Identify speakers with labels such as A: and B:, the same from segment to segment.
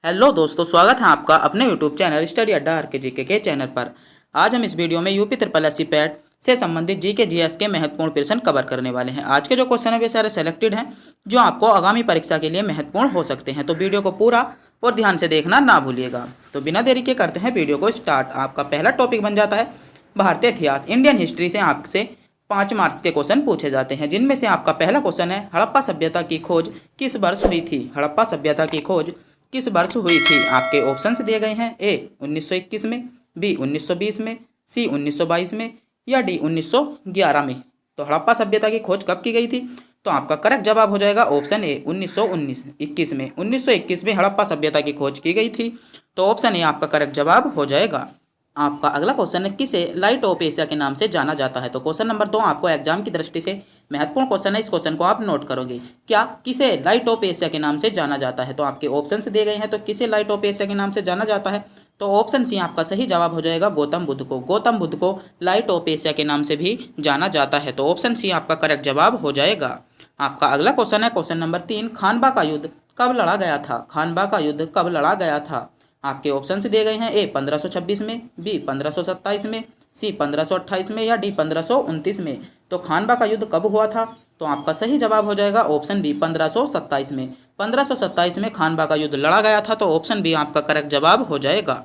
A: Hello दोस्तों, स्वागत है आपका अपने YouTube channel study Adda R K channel पर। आज हम इस वीडियो में UP triple S C PET से संबंधित जी के जीएस के महत्वपूर्ण प्रश्न कवर करने वाले हैं। आज के जो क्वेश्चन है वे सारे सेलेक्टेड हैं जो आपको आगामी परीक्षा के लिए महत्वपूर्ण हो सकते हैं, तो वीडियो को पूरा और ध्यान से देखना ना भूलिएगा। तो बिना देरी के करते हैं वीडियो को स्टार्ट। आपका पहला टॉपिक बन जाता है भारतीय इतिहास। इंडियन हिस्ट्री से आपसे 5 मार्क्स के क्वेश्चन पूछे जाते हैं, जिनमें से आपका पहला क्वेश्चन है हड़प्पा सभ्यता की खोज किस वर्ष हुई थी। हड़प्पा सभ्यता की खोज किस वर्ष हुई थी। आपके ऑप्शंस दिए गए हैं। ए 1921 में, बी 1920 में, सी 1922 में या डी 1911 में। तो हड़प्पा सभ्यता की खोज कब की गई थी? तो आपका करेक्ट जवाब हो जाएगा ऑप्शन ए 1921 में। 1921 में हड़प्पा सभ्यता की खोज की गई थी, तो ऑप्शन ए आपका करेक्ट जवाब हो जाएगा। आपका अगला क्वेश्चन है किसे लाइट ऑफ एशिया के नाम से जाना जाता है। तो क्वेश्चन नंबर 2 आपको एग्जाम की दृष्टि से महत्वपूर्ण क्वेश्चन है, इस क्वेश्चन को आप नोट करोगे। क्या किसे लाइट ऑफ एशिया के नाम से जाना जाता है? तो आपके ऑप्शंस दिए गए हैं। तो किसे लाइट ऑफ एशिया के नाम से जाना जाता है? तो ऑप्शन सी आपका सही जवाब हो जाएगा गौतम बुद्ध को। गौतम बुद्ध को लाइट ऑफ एशिया के नाम से भी जाना जाता है, तो ऑप्शन सी आपका करेक्ट जवाब हो जाएगा। आपका अगला क्वेश्चन है क्वेश्चन नंबर 3, खानबा का युद्ध कब लड़ा गया था। खानबा का युद्ध कब लड़ा गया था? आपके ऑप्शन दिए गए हैं। ए 1526 में, बी 1527 में, सी 1528 में या डी 1529 में। तो खानबा का युद्ध कब हुआ था? तो आपका सही जवाब हो जाएगा ऑप्शन बी 1527 में। 1527 में खानबा का युद्ध लड़ा गया था, तो ऑप्शन बी आपका करेक्ट जवाब हो जाएगा।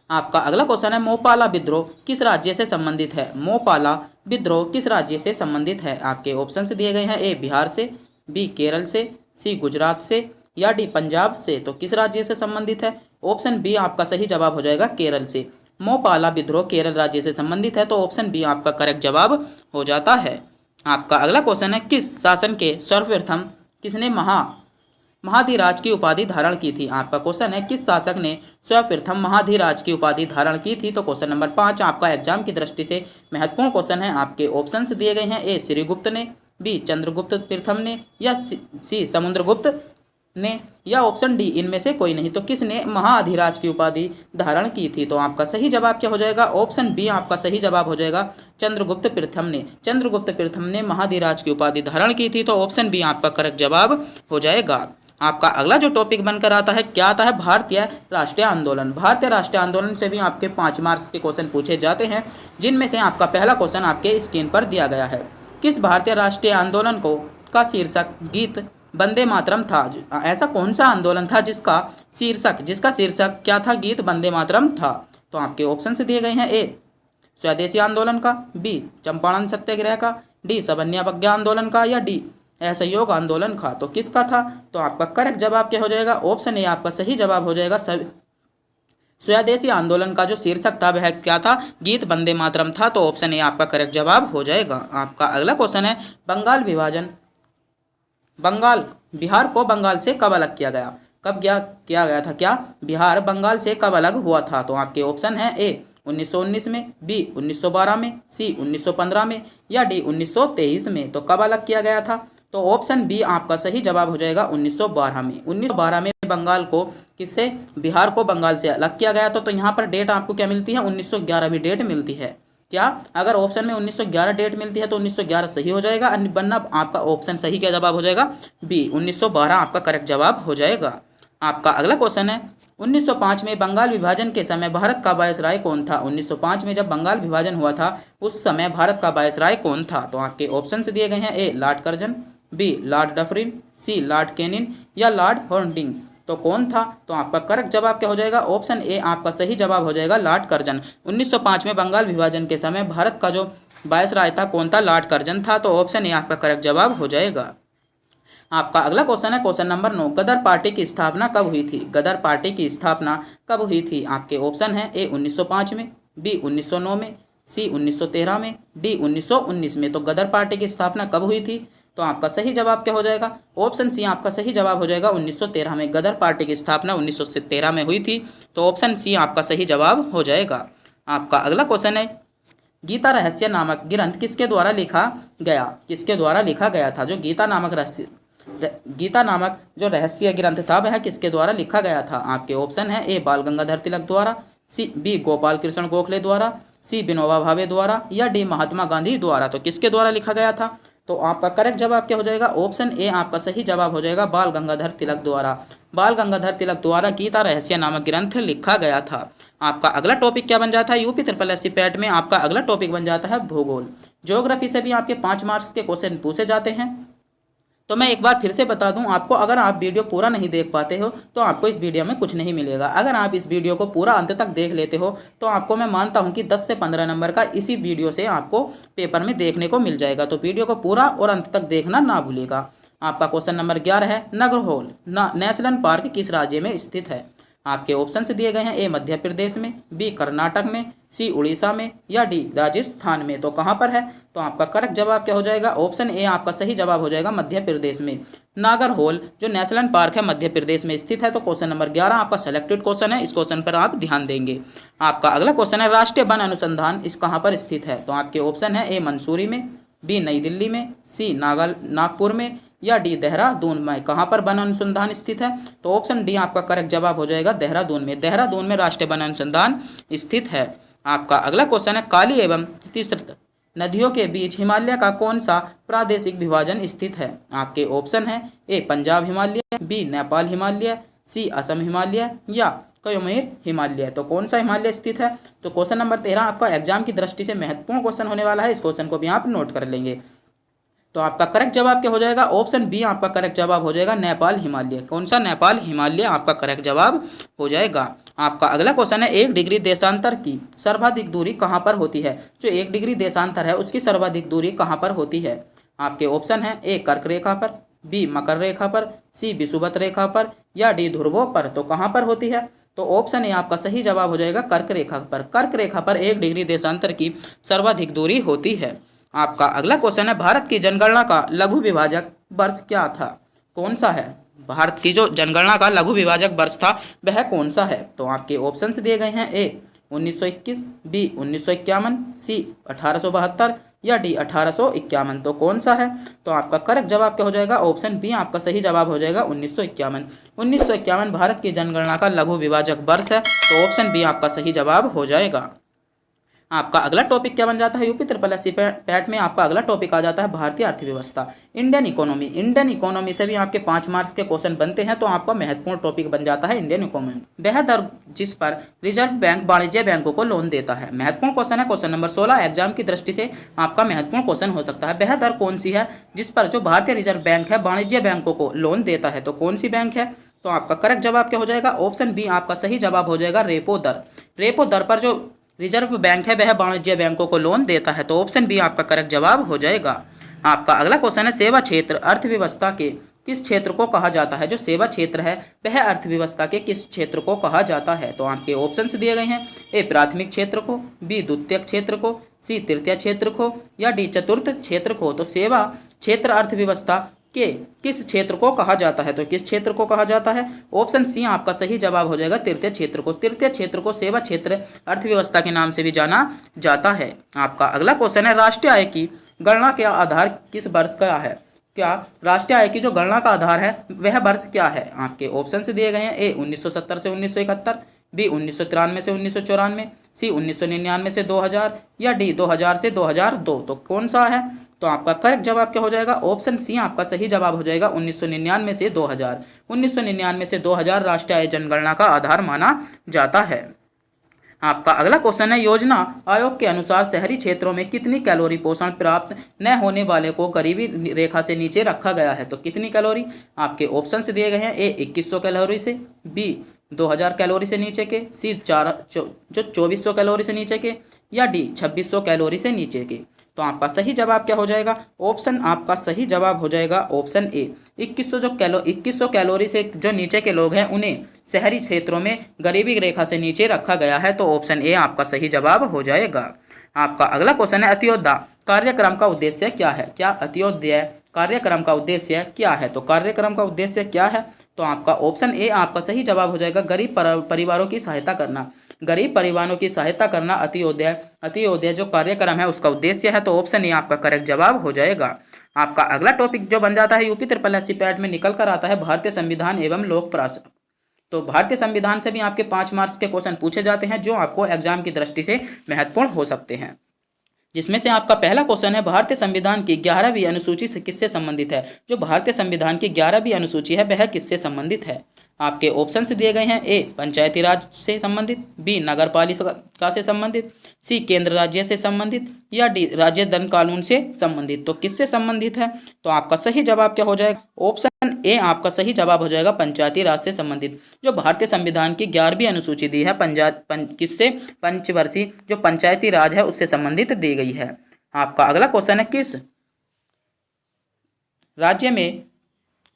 A: आपका अगला क्वेश्चन है मोपाला विद्रोह किस राज्य से संबंधित है। मोपाला विद्रोह किस राज्य से संबंधित है? आपके ऑप्शन दिए गए हैं। ए बिहार से, बी केरल से, सी गुजरात से या डी पंजाब से। तो किस राज्य से संबंधित है? ऑप्शन बी आपका सही जवाब हो जाएगा केरल से। मोपाला विद्रोह केरल राज्य से संबंधित है, तो ऑप्शन बी आपका करेक्ट जवाब हो जाता है। आपका अगला क्वेश्चन है किस शासन के सर्वप्रथम किसने महाधिराज की उपाधि धारण की थी। आपका क्वेश्चन है किस शासक ने सर्वप्रथम महाधिराज की उपाधि धारण की थी। तो क्वेश्चन नंबर 5 आपका एग्जाम की दृष्टि से महत्वपूर्ण क्वेश्चन है। आपके ऑप्शंस दिए गए हैं। ए श्रीगुप्त ने, बी चंद्रगुप्त प्रथम ने या सी समुद्रगुप्त ने या ऑप्शन डी इनमें से कोई नहीं। तो किसने महाअधिराज की उपाधि धारण की थी? तो आपका सही जवाब क्या हो जाएगा? ऑप्शन बी आपका सही जवाब हो जाएगा चंद्रगुप्त प्रथम ने। चंद्रगुप्त प्रथम ने महाधिराज की उपाधि धारण की थी, तो ऑप्शन बी आपका करेक्ट जवाब हो जाएगा। आपका अगला जो टॉपिक बनकर आता है क्या आता है? भारतीय राष्ट्रीय आंदोलन। भारतीय राष्ट्रीय आंदोलन से भी आपके 5 मार्क्स के क्वेश्चन पूछे जाते हैं, जिनमें से आपका पहला क्वेश्चन आपके स्क्रीन पर दिया गया है। किस भारतीय राष्ट्रीय आंदोलन को का शीर्षक गीत वंदे मातरम था। ऐसा कौन सा आंदोलन था जिसका शीर्षक क्या था? गीत वंदे मातरम था। तो आपके ऑप्शन दिए गए हैं। ए स्वदेशी आंदोलन का, बी चंपारण सत्याग्रह का, डी सवर्ण आंदोलन का या डी असहयोग आंदोलन का। तो किसका था? तो आपका करेक्ट जवाब क्या हो जाएगा? ऑप्शन ए आपका सही जवाब हो जाएगा स्वदेशी आंदोलन का जो शीर्षक था वह क्या था? गीत वंदे मातरम था, तो ऑप्शन ए आपका करेक्ट जवाब हो जाएगा। आपका अगला क्वेश्चन है बिहार को बंगाल से कब अलग किया गया। कब किया गया था? क्या बिहार बंगाल से कब अलग हुआ था? तो आपके ऑप्शन है। ए 1919 में, बी 1912 में, सी 1915 में या डी 1923 में। तो कब अलग किया गया था? तो ऑप्शन बी आपका सही जवाब हो जाएगा 1912 में। 1912 में बिहार को बंगाल से अलग किया गया था। तो यहाँ पर डेट आपको क्या मिलती है? 1911 डेट मिलती है। क्या अगर ऑप्शन में 1911 डेट मिलती है तो 1911 सही हो जाएगा, वरना आपका ऑप्शन सही क्या जवाब हो जाएगा? बी 1912 आपका करेक्ट जवाब हो जाएगा। आपका अगला क्वेश्चन है 1905 में बंगाल विभाजन के समय भारत का वायसराय कौन था। 1905 में जब बंगाल विभाजन हुआ था उस समय भारत का वायसराय कौन था? तो आपके ऑप्शन दिए गए हैं। A lord Curzon, B lord Dufferin, C lord Canning या लॉर्ड हॉर्डिंग। तो कौन था? तो आपका करेक्ट जवाब क्या हो जाएगा? ऑप्शन ए आपका सही जवाब हो जाएगा लॉर्ड कर्जन। 1905 में बंगाल विभाजन के समय भारत का जो वायसराय था कौन था? लॉर्ड कर्जन था, तो ऑप्शन ए आपका करेक्ट जवाब हो जाएगा। आपका अगला क्वेश्चन है क्वेश्चन नंबर 9, गदर पार्टी की स्थापना कब हुई थी। गदर पार्टी की स्थापना कब हुई थी? आपके ऑप्शन है। ए 1905 में, बी 1909 में, सी 1913 में, डी 1919 में। तो गदर पार्टी की स्थापना कब हुई थी? तो आपका सही जवाब क्या हो जाएगा? ऑप्शन सी आपका सही जवाब हो जाएगा 1913 में। गदर पार्टी की स्थापना 1913 में हुई थी, तो ऑप्शन सी आपका सही जवाब हो जाएगा। आपका अगला क्वेश्चन है गीता रहस्य नामक ग्रंथ किसके द्वारा लिखा गया। किसके द्वारा लिखा गया था? जो गीता नामक जो रहस्य ग्रंथ था वह किसके द्वारा लिखा गया था? आपके ऑप्शन है। ए बाल गंगाधर तिलक द्वारा, सी बी गोपाल कृष्ण गोखले द्वारा, सी विनोबा भावे द्वारा या डी महात्मा गांधी द्वारा। तो किसके द्वारा लिखा गया था? तो आपका करेक्ट जवाब क्या हो जाएगा? ऑप्शन ए आपका सही जवाब हो जाएगा, बाल गंगाधर तिलक द्वारा। बाल गंगाधर तिलक द्वारा गीता रहस्य नामक ग्रंथ लिखा गया था। आपका अगला टॉपिक क्या बन जाता है? यूपी ट्रिपल एससी पैट में आपका अगला टॉपिक बन जाता है भूगोल। ज्योग्राफी से भी आपके 5 मार्क्स के क्वेश्चन पूछे जाते हैं। तो मैं एक बार फिर से बता दूं आपको, अगर आप वीडियो पूरा नहीं देख पाते हो तो आपको इस वीडियो में कुछ नहीं मिलेगा। अगर आप इस वीडियो को पूरा अंत तक देख लेते हो तो आपको मैं मानता हूं कि 10 से 15 नंबर का इसी वीडियो से आपको पेपर में देखने को मिल जाएगा। तो वीडियो को पूरा और अंत तक देखना ना भूलिएगा। आपका क्वेश्चन नंबर 11 है, नागरहोल नेशनल पार्क किस राज्य में स्थित है? आपके ऑप्शंस दिए गए हैं, ए मध्य प्रदेश में, बी कर्नाटक में, सी उड़ीसा में, या डी राजस्थान में। तो कहाँ पर है? तो आपका करेक्ट जवाब क्या हो जाएगा? ऑप्शन ए आपका सही जवाब हो जाएगा, मध्य प्रदेश में। नागरहोल जो नेशनल पार्क है मध्य प्रदेश में स्थित है। तो क्वेश्चन नंबर 11 आपका सेलेक्टेड क्वेश्चन है, इस क्वेश्चन पर आप ध्यान देंगे। आपका अगला क्वेश्चन है, राष्ट्रीय वन अनुसंधान इस कहाँ पर स्थित है? तो आपके ऑप्शन है, ए मंसूरी में, बी नई दिल्ली में, सी नागपुर में, या डी देहरादून में। कहाँ पर वन अनुसंधान स्थित है? तो ऑप्शन डी आपका करेक्ट जवाब हो जाएगा, देहरादून में। देहरादून में राष्ट्रीय वन अनुसंधान स्थित है। आपका अगला क्वेश्चन है, काली एवं तीस्र नदियों के बीच हिमालय का कौन सा प्रादेशिक विभाजन स्थित है? आपके ऑप्शन है, ए पंजाब हिमालय, बी नेपाल हिमालय, सी असम हिमालय, या कश्मीर हिमालय। तो कौन सा हिमालय स्थित है? तो क्वेश्चन नंबर 13 आपका एग्जाम की दृष्टि से महत्वपूर्ण क्वेश्चन होने वाला है, इस क्वेश्चन को भी आप नोट कर लेंगे। तो आपका करेक्ट जवाब क्या हो जाएगा? ऑप्शन बी आपका करेक्ट जवाब हो जाएगा, नेपाल हिमालय। कौन सा? नेपाल हिमालय आपका करेक्ट जवाब हो जाएगा। आपका अगला क्वेश्चन है, 1 डिग्री देशांतर की सर्वाधिक दूरी कहाँ पर होती है? जो 1 डिग्री देशांतर है उसकी सर्वाधिक दूरी कहाँ पर होती है? आपके ऑप्शन है, ए कर्क रेखा पर, बी मकर रेखा पर, सी विषुवत रेखा पर, या डी ध्रुवों पर। तो कहाँ पर होती है? तो ऑप्शन ए आपका सही जवाब हो जाएगा, कर्क रेखा पर। कर्क रेखा पर 1 डिग्री देशांतर की सर्वाधिक दूरी होती है। आपका अगला क्वेश्चन है, भारत की जनगणना का लघु विभाजक वर्ष क्या था? कौन सा है? भारत की जो जनगणना का लघु विभाजक वर्ष था वह कौन सा है? तो आपके ऑप्शंस दिए गए हैं, ए 1921, बी 1951, सी 1872, या डी 1851। तो कौन सा है? तो आपका करेक्ट जवाब क्या हो जाएगा? ऑप्शन बी आपका सही जवाब हो जाएगा, 1951। 1951 भारत की जनगणना का लघु विभाजक वर्ष है। तो ऑप्शन बी आपका सही जवाब हो जाएगा। आपका अगला टॉपिक क्या बन जाता है? यूपी ट्रिपल एससी पैट में आपका अगला टॉपिक आ जाता है भारतीय अर्थव्यवस्था, इंडियन इकोनॉमी। इंडियन इकोनॉमी से भी आपके 5 मार्क्स के क्वेश्चन बनते हैं। तो आपका महत्वपूर्ण टॉपिक बन जाता है इंडियन इकोनॉमी। ब्याज दर जिस पर रिजर्व बैंक वाणिज्य बैंकों को लोन देता है। महत्वपूर्ण क्वेश्चन है, क्वेश्चन नंबर 16 एग्जाम की दृष्टि से आपका महत्वपूर्ण क्वेश्चन हो सकता है। ब्याज दर कौन सी है जिस पर जो भारतीय रिजर्व बैंक है वाणिज्य बैंकों को लोन देता है? तो कौन सी बैंक है? तो आपका करेक्ट जवाब क्या हो जाएगा? ऑप्शन बी आपका सही जवाब हो जाएगा, रेपो दर। रेपो दर पर जो रिजर्व बैंक है वह वाणिज्य बैंकों को लोन देता है। तो ऑप्शन बी आपका करेक्ट जवाब हो जाएगा। आपका अगला क्वेश्चन है, सेवा क्षेत्र अर्थव्यवस्था के किस क्षेत्र को कहा जाता है? जो सेवा क्षेत्र है वह अर्थव्यवस्था के किस क्षेत्र को कहा जाता है? तो आपके ऑप्शंस दिए गए हैं, ए प्राथमिक क्षेत्र को, बी द्वितीयक क्षेत्र को, सी तृतीय क्षेत्र को, या डी चतुर्थ क्षेत्र को। तो सेवा क्षेत्र अर्थव्यवस्था के किस क्षेत्र को कहा जाता है? तो किस क्षेत्र को कहा जाता है? ऑप्शन सी आपका सही जवाब हो जाएगा, तृतीय क्षेत्र को। तृतीय क्षेत्र को सेवा क्षेत्र अर्थव्यवस्था के नाम से भी जाना जाता है। आपका अगला क्वेश्चन है, राष्ट्रीय आय की गणना का आधार किस वर्ष का है? क्या राष्ट्रीय आय की जो गणना का आधार है वह वर्ष क्या है? आपके ऑप्शन से दिए गए हैं, ए 1970 से 1971, बी 1993 से 1994, सी 1999 से 2000, या डी 2000 से 2002। तो कौन सा है? तो आपका करेक्ट जवाब क्या हो जाएगा? ऑप्शन सी आपका सही जवाब हो जाएगा, 1999 से 2000। 1999 से 2000 राष्ट्रीय आय जनगणना का आधार माना जाता है। आपका अगला क्वेश्चन है, योजना आयोग के अनुसार शहरी क्षेत्रों में कितनी कैलोरी पोषण प्राप्त न होने वाले को गरीबी रेखा से नीचे रखा गया है? तो कितनी कैलोरी? आपके ऑप्शंस दिए गए हैं, ए 2100 कैलोरी से, बी 2000 कैलोरी से नीचे के, सी 2400 कैलोरी से नीचे के, या डी 2600 कैलोरी से नीचे के। तो आपका सही जवाब क्या हो जाएगा? ऑप्शन आपका सही जवाब हो जाएगा ऑप्शन ए, 2100 कैलोरी से जो नीचे के लोग हैं उन्हें शहरी क्षेत्रों में गरीबी रेखा से नीचे रखा गया है। तो ऑप्शन ए आपका सही जवाब हो जाएगा। आपका अगला क्वेश्चन है, अंत्योदय कार्यक्रम का उद्देश्य क्या है? क्या अंत्योदय कार्यक्रम का उद्देश्य क्या है? तो कार्यक्रम का उद्देश्य क्या है? तो आपका ऑप्शन ए आपका सही जवाब हो जाएगा, गरीब परिवारों की सहायता करना। गरीब परिवारों की सहायता करना अंत्योदय जो कार्यक्रम है उसका उद्देश्य है। तो ऑप्शन ए आपका करेक्ट जवाब हो जाएगा। आपका अगला टॉपिक जो बन जाता है यूपी ट्रिपल एससी पैट में निकल कर आता है, भारतीय संविधान एवं लोक प्रशासन। तो भारतीय संविधान से भी आपके 5 मार्क्स के क्वेश्चन पूछे जाते हैं जो आपको एग्जाम की दृष्टि से महत्वपूर्ण हो सकते हैं। जिसमें से आपका पहला क्वेश्चन है भारतीय संविधान की 11वीं अनुसूची से किससे संबंधित है। जो भारतीय संविधान की 11वीं अनुसूची है वह किससे संबंधित है। आपके ऑप्शन दिए गए हैं। ए पंचायती राज से संबंधित, बी नगर पालिका से संबंधित, सी केंद्र राज्य से संबंधित, या डी राज्य दंड कानून से संबंधित। तो किससे संबंधित है, तो आपका सही जवाब क्या हो जाएगा, ऑप्शन ए आपका सही जवाब हो जाएगा पंचायती राज से संबंधित। जो भारतीय संविधान की 11वीं अनुसूची दी है किससे, पंचवर्षीय जो पंचायती राज है उससे संबंधित दी गई है। आपका अगला क्वेश्चन है किस राज्य में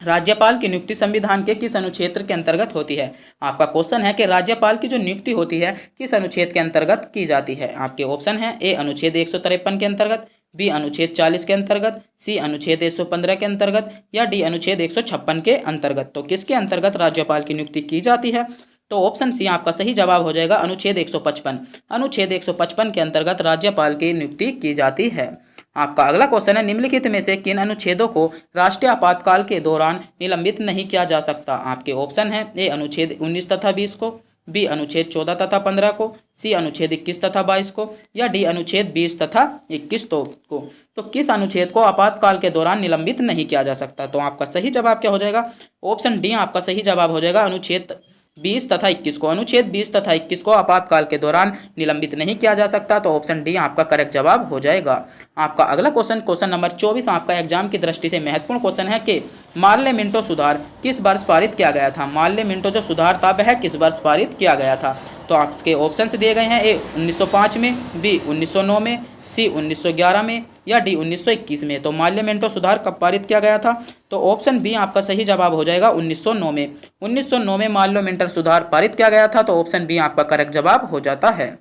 A: राज्यपाल की नियुक्ति संविधान के किस अनुच्छेद के अंतर्गत होती है। आपका क्वेश्चन है कि राज्यपाल की जो नियुक्ति होती है किस अनुच्छेद के अंतर्गत की जाती है। आपके ऑप्शन है। ए अनुच्छेद 153 के अंतर्गत, बी अनुच्छेद 40 के अंतर्गत, सी अनुच्छेद 115 के अंतर्गत, या डी अनुच्छेद 156 के अंतर्गत। तो किसके अंतर्गत राज्यपाल की नियुक्ति की जाती है, तो ऑप्शन सी आपका सही जवाब हो जाएगा अनुच्छेद 155। अनुच्छेद 155 के अंतर्गत राज्यपाल की नियुक्ति की जाती है। आपका अगला क्वेश्चन है निम्नलिखित में से किन अनुच्छेदों को राष्ट्रीय आपातकाल के दौरान निलंबित नहीं किया जा सकता। आपके ऑप्शन है। ए अनुच्छेद 19 तथा 20 को, बी अनुच्छेद 14 तथा 15 को, सी अनुच्छेद 21 तथा 22 को, या डी अनुच्छेद 20 तथा 21 को। तो किस अनुच्छेद को आपातकाल के दौरान निलंबित नहीं किया जा सकता, तो आपका सही जवाब क्या हो जाएगा, ऑप्शन डी आपका सही जवाब हो जाएगा अनुच्छेद 20 तथा 21 को। अनुच्छेद 20 तथा 21 को आपातकाल के दौरान निलंबित नहीं किया जा सकता, तो ऑप्शन डी आपका करेक्ट जवाब हो जाएगा। आपका अगला क्वेश्चन नंबर 24 आपका एग्जाम की दृष्टि से महत्वपूर्ण क्वेश्चन है कि मार्ले मिंटो सुधार किस वर्ष पारित किया गया था। मार्ले मिंटो जो सुधार था वह किस वर्ष पारित किया गया था। तो आपके ऑप्शन दिए गए हैं। ए 1905 में, बी 1909 में, सी 1911 में, या डी 1921 में। तो मार्ले मिंटो सुधार कब पारित किया गया था, तो ऑप्शन बी आपका सही जवाब हो जाएगा 1909 में। 1909 में मार्ले मिंटो सुधार पारित किया गया था, तो ऑप्शन बी आपका करेक्ट जवाब हो जाता है।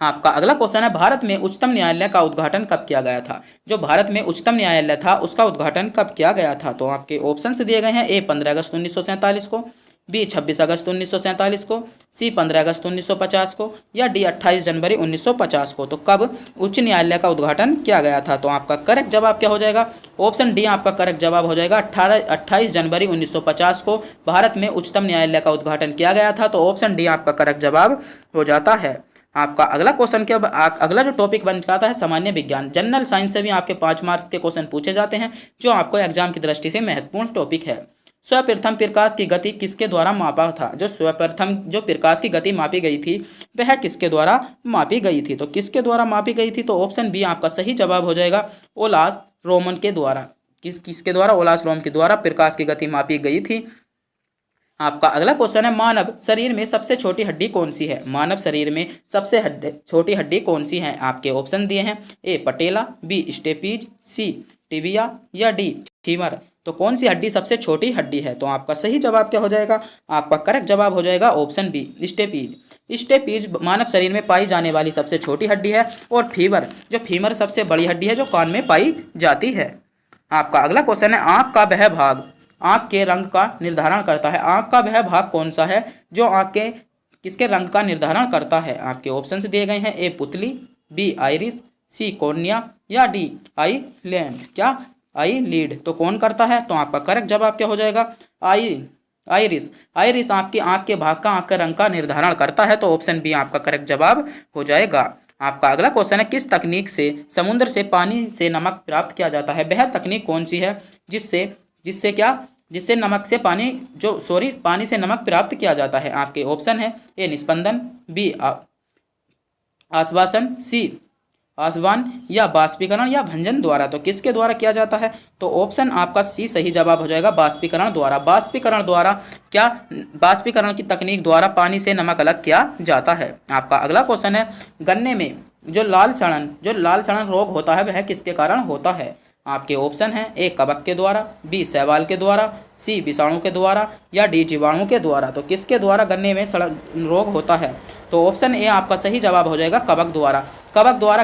A: आपका अगला क्वेश्चन है भारत में उच्चतम न्यायालय का उद्घाटन कब किया गया था। जो भारत में उच्चतम न्यायालय था उसका उद्घाटन कब किया गया था, तो आपके ऑप्शन दिए गए हैं। ए 15 अगस्त 1947 को, बी 26 अगस्त 1947 को, सी 15 अगस्त 1950 को, या डी 28 जनवरी 1950 को। तो कब उच्च न्यायालय का उद्घाटन किया गया था, तो आपका करेक्ट जवाब क्या हो जाएगा, ऑप्शन डी आपका करेक्ट जवाब हो जाएगा 28 जनवरी 1950 को भारत में उच्चतम न्यायालय का उद्घाटन किया गया था। तो ऑप्शन डी आपका करेक्ट जवाब हो जाता है। आपका अगला क्वेश्चन के अगला जो टॉपिक बन जाता है सामान्य विज्ञान। जनरल साइंस से भी आपके 5 मार्क्स के क्वेश्चन पूछे जाते हैं, जो आपको एग्जाम की दृष्टि से महत्वपूर्ण टॉपिक है। सर्वप्रथम प्रकाश की गति किसके द्वारा मापा था। जो सर्वप्रथम जो प्रकाश की गति मापी गई थी वह किसके द्वारा मापी गई थी, तो किसके द्वारा मापी गई थी, तो ऑप्शन बी आपका सही जवाब हो जाएगा ओलास रोमन के द्वारा। किसके द्वारा, ओलास रोमन के द्वारा प्रकाश की गति मापी गई थी। आपका अगला क्वेश्चन है मानव शरीर में सबसे छोटी हड्डी कौन सी है। मानव शरीर में सबसे छोटी हड्डी कौन सी है। आपके ऑप्शन दिए हैं। ए पटेला, बी स्टेपीज, सी टिबिया, या डी फीमर। तो कौन सी हड्डी सबसे छोटी हड्डी है, तो आपका सही जवाब क्या हो जाएगा, आपका करेक्ट जवाब हो जाएगा ऑप्शन बी स्टेपीज। स्टेपीज मानव शरीर में पाई जाने वाली सबसे छोटी हड्डी है, और फीमर सबसे बड़ी हड्डी है जो कान में पाई जाती है। आपका अगला क्वेश्चन है आंख का वह भाग आंख के रंग का निर्धारण करता है। आंख का वह भाग कौन सा है जो आंख के किसके रंग का निर्धारण करता है। आपके ऑप्शन दिए गए हैं। ए पुतली, बी आइरिस, सी कॉर्निया, या डी आई लीड। तो कौन करता है, तो आपका करेक्ट जवाब क्या हो जाएगा, आइरिस आपकी आंख के भाग का, आंख के रंग का निर्धारण करता है। तो ऑप्शन बी आपका करेक्ट जवाब हो जाएगा। आपका अगला क्वेश्चन है किस तकनीक से समुद्र से पानी से नमक प्राप्त किया जाता है। वह तकनीक कौन सी है जिससे पानी से नमक प्राप्त किया जाता है। आपके ऑप्शन है। ए निस्पंदन, बी आश्वासन, सी आसवान, या बाष्पीकरण या भंजन द्वारा। तो किसके द्वारा किया जाता है, तो ऑप्शन आपका सी सही जवाब हो जाएगा बाष्पीकरण द्वारा। बाष्पीकरण की तकनीक द्वारा पानी से नमक अलग किया जाता है। आपका अगला क्वेश्चन है गन्ने में जो लाल सड़न रोग होता है वह किसके कारण होता है। आपके ऑप्शन हैं। ए कवक के द्वारा, बी शैवाल के द्वारा, सी विषाणु के द्वारा, या डी जीवाणु के द्वारा। तो किसके द्वारा गन्ने में सड़न रोग होता है, तो ऑप्शन ए आपका सही जवाब हो जाएगा कवक द्वारा।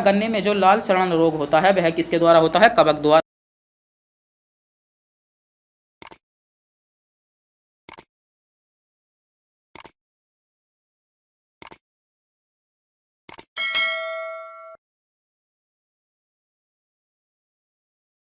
A: गन्ने में जो लाल सड़न रोग होता है वह किसके द्वारा होता है, कवक द्वारा।